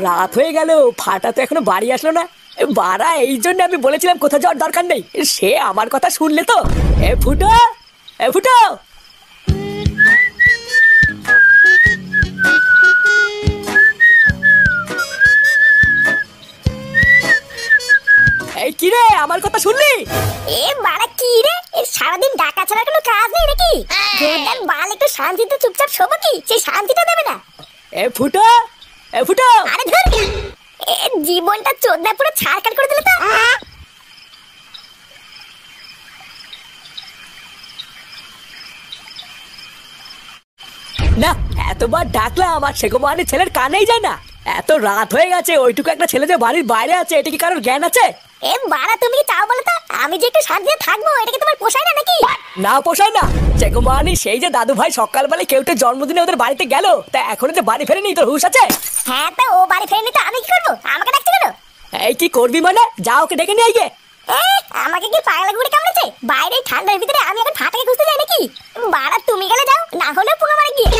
রাত হয়ে গেল, ফাটা তো এখনো বাড়ি আসলো না। বাড়া, এই জন্য আমি বলেছিলাম কোথাও যাওয়ার দরকার নেই। সে আমার কথা শুনলে তো। এ ফুটো, এ ফুটো, এই কি রে, আমার কথা শুনলি? এ বাড়া কি রে, সারাদিন ডাকা ছাড়া কোনো কাজ নেই নাকি? ভোদার বাল একটু শান্তিতে চুপচাপ শোবো কি, সেই শান্তিটা দেবে না। এ ফুটো, এ ফুটো, আরে ধর, এ জীবনটা চোদনা পুরো ছাড়কাট করে দিলে তো। না, এতবার ডাকলাম আমার সেগোমানি ছেলের কানেই যায় না। এত রাত হয়ে গেছে, ওইটুকু একটা ছেলে যে বাড়ির বাইরে আছে, এটা কি কারোর জ্ঞান আছে? এ বাড়া, তুমি কি চাও বলো তো আমি যে একটু শান্তিতে থাকবো? এটা কি তোমার পোষায় না নাকি? না পোষায় না। সেগোমানি, সেই যে দাদু ভাই সকালবেলায় কেউটে জন্মদিনে ওদের বাড়িতে গেল, তা এখনো যে বাড়ি ফেরেনি, তোর হুঁশ আছে? হ্যাঁ, তা ও বাড়ি ফেরেনি তো আমি কি করবো? আমাকে ডাকছে কেন? এই কি করবি মানে? যা ওকে ডেকে নিয়ে আইগে। আমাকে কি পাগলা গুড়ি কামড়েছে? বাইরে ঠান্ডার ভিতরে আমি এখন ফাটাকে খুঁজতে যাই নাকি? বাড়া, তুমি গেলে যাও, না হলে পুরো মারা গিয়ে।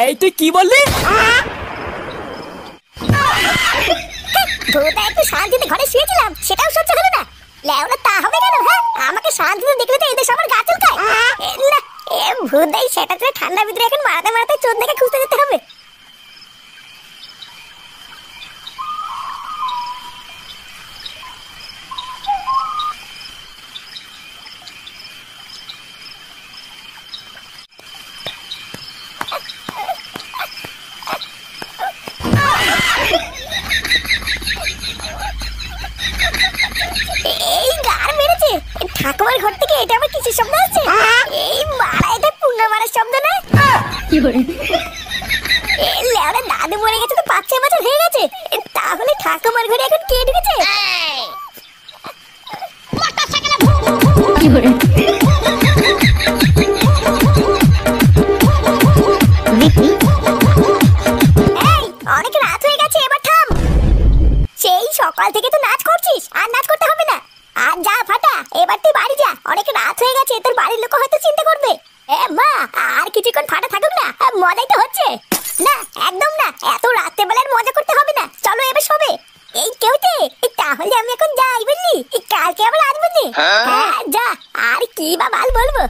এই তুই কি বললি? ভোদা, একটু শান্তিতে ঘরে শুয়েছিলাম, সেটাও সহ্য হলো না। লেওনা তা হবে কেন? হ্যাঁ, আমাকে শান্তিতে দেখলে তো এদের সবার গা চুলকায়। না, এ ভোদাই সেটা তো ঠান্ডার ভিতরে এখন মারাতে মারাতে চোদ্দাকে খুঁজতে যেতে হবে। এই গার মেরেছে ঠাকুমার ঘর থেকে। এটা আবার কিসের শব্দ আসছে? এই মারা, এটা পূর্ণ মারার শব্দ না? এই লেওরা, দাদু মরে গেছে তো 5-6 বছর হয়ে গেছে। তাহলে ঠাকুমার ঘরে এখন কে ঢুকেছে? এই, অনেক রাত হয়ে গেছে, এবার থাম। সেই সকাল থেকে তো নাচ করছিস, আর নাচ করতে হবে না। আর যা ফাটা, এবার তুই বাড়ি যা, অনেক রাত হয়ে গেছে। তোর বাড়ির লোক হয়তো চিন্তা করবে। এ মা, আর কিছুক্ষণ ফাটা থাকুক না, মজাই তো হচ্ছে। না, একদম না, এত রাতে বেলার মজা করতে হবে না। চলো এবার শোবে। এই কেউতে, তাহলে আমি এখন যাই, বুঝলি? কালকে আবার আসবো যে। হ্যাঁ, যা। আর কি বা বাল বলবো।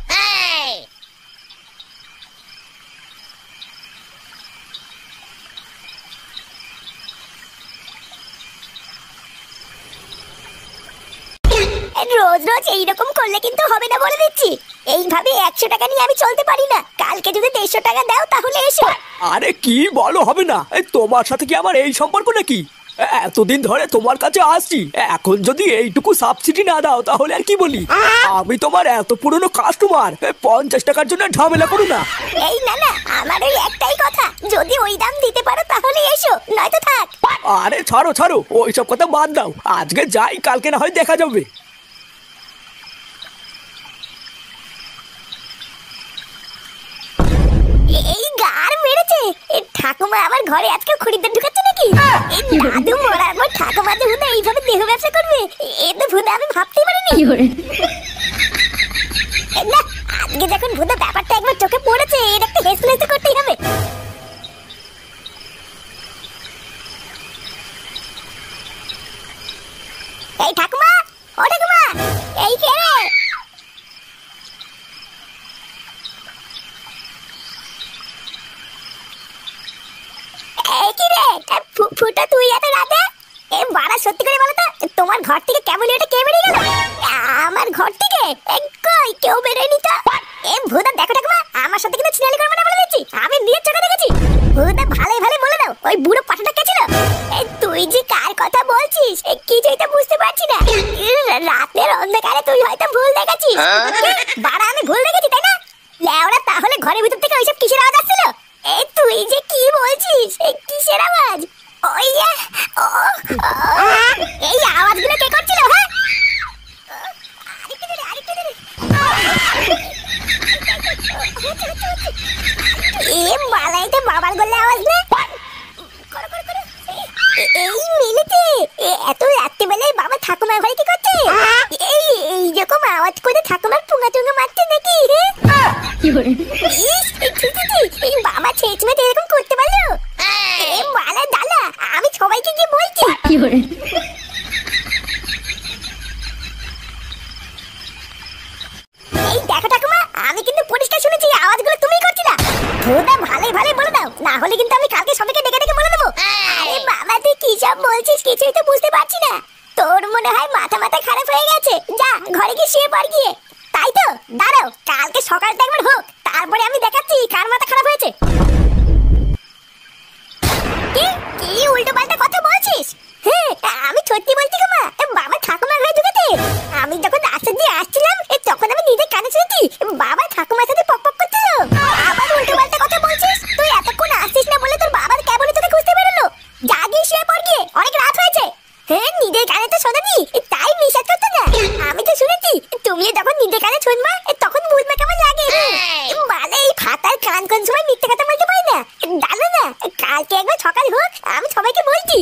রোজ রোজ এইরকম করলে কিন্তু হবে না, বলে দিচ্ছি। এইভাবে 100 টাকা নিয়ে আমি চলতে পারি না। কালকে যদি 150 টাকা দাও তাহলে এসো। আরে কি বলো, হবে না? তোমার সাথে কি আমার এই সম্পর্ক নাকি? এতদিন ধরে তোমার কাছে আসছি, এখন যদি এইটুকু সাবসিডি না দাও তাহলে আর কি বলি? আমি তোমার এত পুরনো কাস্টমার, 50 টাকার জন্য ঝামেলা করো না। এই না না, আমার ওই একটাই কথা, যদি ওই দাম দিতে পারো তাহলে এসো, নয়তো থাক। আরে ছাড়ো ছাড়ো, ওইসব কথা বাদ দাও। আজকে যাই, কালকে না হয় দেখা যাবে। এই গার মেরেছে, ঠাকুমা আমার ঘরে আজকে খরিদ্দার ঢুকাচ্ছে নাকি? এই দাদু মরার পর ঠাকুমা যে ভুদা এইভাবে দেহ ব্যবসা করবে, এ তো ভুদা আমি ভাবতেই পারিনি। না, আজকে যখন ভুদা ব্যাপারটা একবার চোখে পড়েছে, এর একটা হেসলেস করতেই হবে। এই ঠাকুমা, ও ঠাকুমা, এই কে রে? এই কি রে, ফুটা তুই এত রাতে? এ বাড়া, সত্যি করে বলো তো, তোমার ঘর থেকে কেমন এটা কে বেরিয়ে গেল? আমার ঘর থেকে? কই, কেউ বেরোয়নি তো। এ ভুদা, দেখো ঠাকুমা, আমার সাথে কিন্তু ছিনালি করবে না, বলে দিচ্ছি। আমি নিজের চোখে দেখেছি। ভুদা, ভালোই ভালো বলে দাও, ওই বুড়ো পাঠাটা কে ছিল? তুই যে কার কথা বলছিস কিছুই তো বুঝতে পারছি না। রাতের অন্ধকারে তুই হয়তো ভুল দেখেছিস। বাড়া, আমি ভুল দেখেছি তাই না? লেওড়া, তাহলে ঘরের ভিতর থেকে ওইসব কিসের আওয়াজ আসছিল? তুই যে কি বলছিস? কিসের আওয়াজ? ওই এই আওয়াজগুলো কে করছিল? হ্যাঁ, এ মালাইতে বাবার গলা আওয়াজ না? এই মিলিতে এত রাত্রিবেলায় বাবা ঠাকুমার ঘরে কি করছে? এইরকম আওয়াজ করে ঠাকুমার পুঙ্গা টুঙ্গা মারছে নাকি? এই বাবা ছেচমেতে এরকম করতে পারলো? মালা ডালা, আমি সবাইকে কি এই দেখো ঠাকুমা, আমি কিন্তু পরিষ্কার শুনেছি আওয়াজগুলো তুমিই করছিলা। ভোদা ভালোই ভালোই বলে দাও, না হলে কিন্তু আমি কালকে সবাইকে ডেকে ডেকে বলে দেবো। আরে বাবা, তুই কি সব বলছিস কিছুই তো বুঝতে পারছি না। তোর মনে হয় মাথা মাথা খারাপ হয়ে গেছে। যা ঘরে গিয়ে শুয়ে পড় গিয়ে। তাই তো, দাঁড়াও কালকে সকালটা একবার হোক, তারপরে আমি দেখাচ্ছি কার মাথা খারাপ হয়েছে। কি কি উল্টো পাল্টা কথা বলছিস? হ্যাঁ, আমি সত্যি বলছি গো মা, বাবা ঠাকুমার ঘরে ঢুকেছে। আমি যখন রাস্তা দিয়ে আসছিলাম তখন আমি নিজের কানে শুনেছি বাবা ঠাকুমার সাথে পক পক করছিল। আবার উল্টো পাল্টা কথা বলছিস? তুই এতক্ষণ আসছিস না বলে তোর বাবার কেবলই তোকে খুঁজতে বেরোলো। যা গিয়ে শুয়ে পড় গিয়ে, অনেক রাত হয়েছে। হ্যাঁ, নিজের কানে তো শোনানি, তাই বিশ্বাস করতে না। আমি তো শুনেছি তুমিও যখন নিজের কানে শুনবা তখন বুঝবে কেমন লাগে। মানে এই ফাটার কান কোন সময় মিথ্যে কথা বলতে পারি না। জানো না, কালকে একবার সকাল হোক, আমি সবাইকে বলছি।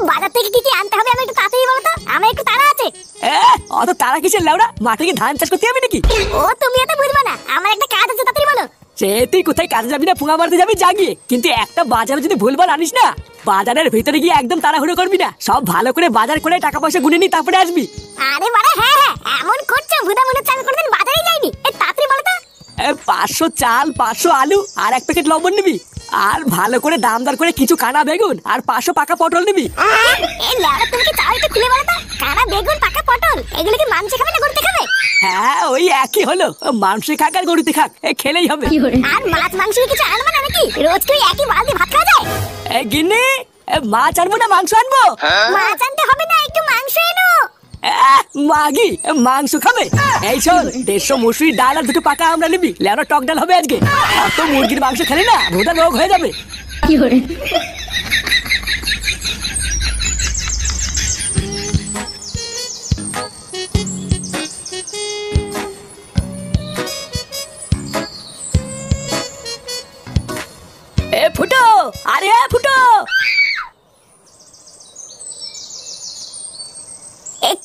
বাজার থেকে কি কি আনতে হবে আমি একটু তাড়াতাড়ি বলো তো, আমার একটু তাড়া আছে। অত তারা কিসের লাউড়া? মাঠে কি ধান চাষ করতে হবে নাকি? ও তুমি এত বুঝবা না, আমার একটা কাজ আছে, তাড়াতাড়ি বলো। সে তুই কোথায় কাজে যাবি না পুঙা মারতে যাবি জাগিয়ে, কিন্তু একটা বাজারে যদি ভুলবার আনিস না, বাজারের ভিতরে গিয়ে একদম তাড়াহুড়ো করবি না। সব ভালো করে বাজার করে টাকা পয়সা গুনে নি তারপরে আসবি। আরে বাড়া, হ্যাঁ হ্যাঁ, এমন করছো ভুদা মনে হচ্ছে আমি কোনোদিন বাজারেই যাইনি। তাড়াতাড়ি বলো তো। 500 চাল, 500 আলু আর 1 প্যাকেট লবণ নিবি। আর ভালো করে দামদার করে কিছু কানা বেগুন আর 500 পাকা পটল নিবি। এই লেওড়া, তুমি কি চাও একটু খুলে বলো তো, কানা বেগুন পাকা পটল এগুলো কি মাংস খাবে না গরুতে খাবে? হ্যাঁ, ওই একই হলো। মাংসে খাক আর গরুতে খাক, খেলেই হবে। আর মাছ মাংস কিছু আনবো না নাকি? রোজ কি একই বালতি ভাত খাওয়া যায়? গিন্নি, মাছ আনবো না মাংস আনবো? মাছ আনতে হবে না, একটু মাংস এনো। মাগি মাংস খাবে? এই শোন, 150 মুসুরির ডাল আর 2 পাকা আমরা নিবি। লেওড়া টক ডাল হবে আজকে। অত মুরগির মাংস খেলে না ভোদা রোগ হয়ে যাবে। ফুটো, আরে ফুটো,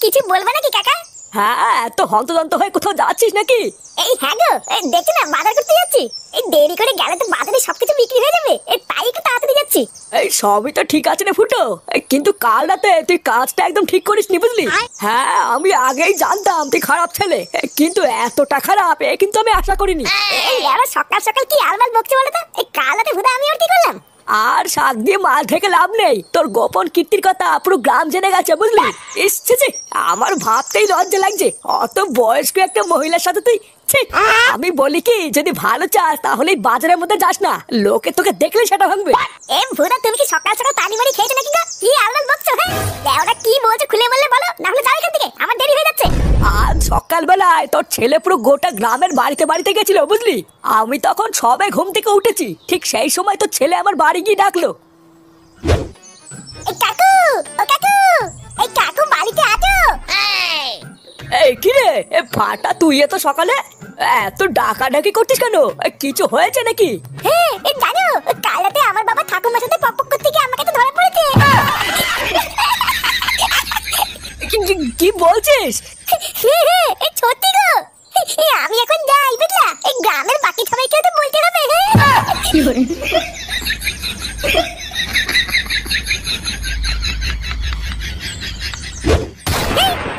কিছু বলবে নাকি কাকা? হ্যাঁ, তো হন্তদন্ত হয়ে কোথাও যাচ্ছিস নাকি? এই হ্যাঁ গো, দেখছি না বাজার করতে যাচ্ছি। এই দেরি করে গেলে তো বাজারে সবকিছু বিক্রি হয়ে যাবে, তাই একটু তাড়াতাড়ি যাচ্ছি। এই সবই তো ঠিক আছে রে ফুটো, কিন্তু কাল রাতে তুই কাজটা একদম ঠিক করিস নি, বুঝলি? হ্যাঁ, আমি আগেই জানতাম তুই খারাপ ছেলে, কিন্তু এতটা খারাপ কিন্তু আমি আশা করিনি। এই এবার সকাল সকাল কি আলমাল বকছে বলে তো? এই কাল রাতে ভুদা আমি আর কি করলাম? আর শাক দিয়ে মাছ থেকে লাভ নেই, তোর গোপন কীর্তির কথা পুরো গ্রাম জেনে গেছে, বুঝলি? এসছে, আমার ভাবতেই লজ্জা লাগছে, অত বয়স্ক একটা মহিলার সাথে তুই। আমি বলি কি, যদি ভালো চাস তাহলে বাজারের মধ্যে যাস না, লোকে তোকে দেখলে সেটা ভাঙবে। এ ভুদা, তুমি কি সকাল সকাল পানি মারি খেয়েছো নাকি গো? কি আলমাল বকছো? হ্যাঁ, ওরা কি বলছে খুলে বললে বলো, না হলে যাও এখান থেকে, আমার দেরি হয়ে যাচ্ছে। আজ সকালবেলায় তোর ছেলে পুরো গোটা গ্রামের বাড়িতে বাড়িতে গেছিল, বুঝলি? আমি তখন সবে ঘুম থেকে উঠেছি, ঠিক সেই সময় তোর ছেলে আমার বাড়ি গিয়ে ডাকলো। এই কাকু, ও কাকু, এই কাকু বাড়িতে আছো? এই কি রে ফাটা, তুই এত সকালে এত ডাকাডাকি করছিস কেন? কিছু হয়েছে নাকি? হ্যাঁ, এই জানো, কাল রাতে আমার বাবা ঠাকুমার সাথে পক পক করতে গিয়ে আমাকে তো ধরা পড়েছে। কি বলছিস? এই সত্যি গো, আমি এখন যাই, বুঝলা? এই গ্রামের বাকি সবাইকে তো বলতে হবে।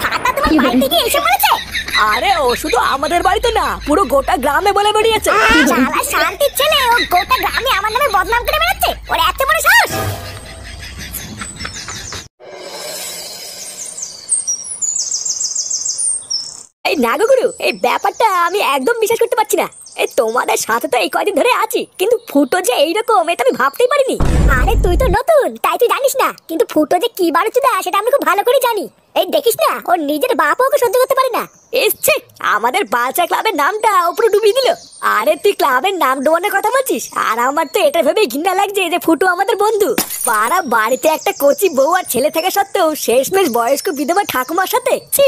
ফাটা তোমার বাড়ি থেকে এসে বলেছে? আরে ও শুধু আমাদের বাড়িতে না, পুরো গোটা গ্রামে বলে বেরিয়েছে। শালা শান্তির ছেলে, ও গোটা গ্রামে আমার নামে বদনাম করে বেড়াচ্ছে, ওর এত বড় সাহস! এই না গো গুরু, এই ব্যাপারটা আমি একদম বিশ্বাস করতে পারছি না। এই তোমাদের সাথে তো এই কয়দিন ধরে আছি, কিন্তু ফুটো যে এইরকম এটা আমি ভাবতেই পারিনি। আরে তুই তো নতুন, তাই তুই জানিস না, কিন্তু ফুটো যে কি বাড়ুচুদা সেটা আমি খুব ভালো করে জানি। এই দেখিস না, ওর নিজের বাপও ওকে সহ্য করতে পারে না। এসছে আমাদের বাচ্চা ক্লাবের নামটা উপরে ডুবিয়ে দিল। আরে তুই ক্লাবের নাম ডোবানোর কথা বলছিস, আর আমার তো এটা ভেবেই ঘৃণা লাগছে যে ফুটো আমাদের বন্ধু। পাড়া বাড়িতে একটা কচি বউ আর ছেলে থাকা সত্ত্বেও শেষমেশ বয়স্ক বিধবা ঠাকুমার সাথে। ছি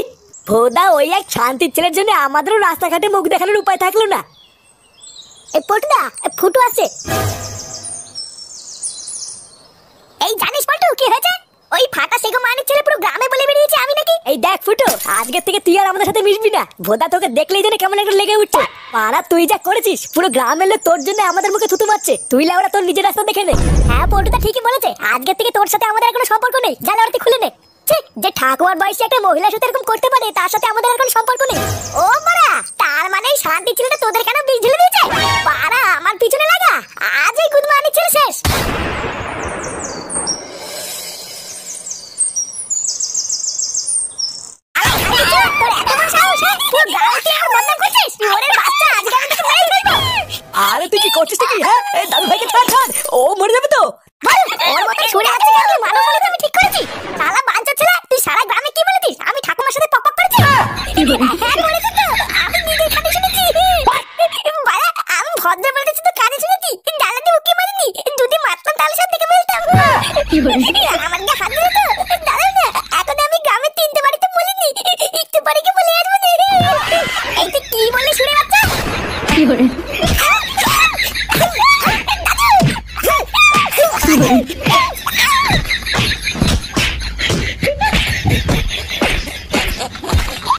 ভোদা, ওই এক শান্তির ছেলের জন্য আমাদেরও রাস্তাঘাটে মুখ দেখানোর উপায় থাকলো না। এই পটুদা, ফুটো আছে। এই জানিস পটু কি হয়েছে? ওই ফাটা সেগো মানিক ছেলে পুরো গ্রামে বলে বেরিয়েছে আমি নাকি। এই দেখ ফুটো, আজকের থেকে তুই আর আমাদের সাথে মিশবি না। ভোদা তোকে দেখলেই যেন কেমন একটা লেগে উঠছে। পাড়া তুই যা করেছিস, পুরো গ্রামের লোক তোর জন্য আমাদের মুখে থুতু মারছে। তুই লাউড়া তোর নিজের রাস্তা দেখে নে। হ্যাঁ পল্টুদা ঠিকই বলেছে, আজকের থেকে তোর সাথে আমাদের আর কোনো সম্পর্ক নেই। যা লাউড়া তুই খুলে নে। ছি, যে ঠাকুমার বয়সে একটা মহিলার সাথে এরকম করতে পারে তার সাথে আমাদের আর কোনো সম্পর্ক নেই। ও মারা, তার মানে এই শান্তি ছেলেটা তোদের কেন বীজ ঢেলে দিয়েছে? পাড়া আমার পিছনে লাগা, আজ এই গুদ মানিক ছেলে শেষ। আরে তুই কি করছিস কি? হ্যাঁ, এই দাদু ভাইকে ছাড় ছাড়, ও মরে যাবে তো। আমি ঠাকুমার সাথে পক পক করেছি। হ্যাঁ, বলেছি তো, আমি নিজের কানে শুনেছি। বাড়া, আমি ভদ্র বলেছি তো কানে শুনেছি, জ্বালাতে উকি মারিনি। যদি মারতাম তাহলে সব দেখে ফেলতাম। আমার গা হাত দিলে তো দাঁড়াও না, এখন আমি গ্রামের 3টে বাড়িতে বলিনি, একটু পরে কি বলে আসবো। এই তো কি বলে শুনে বাচ্চা। দাদু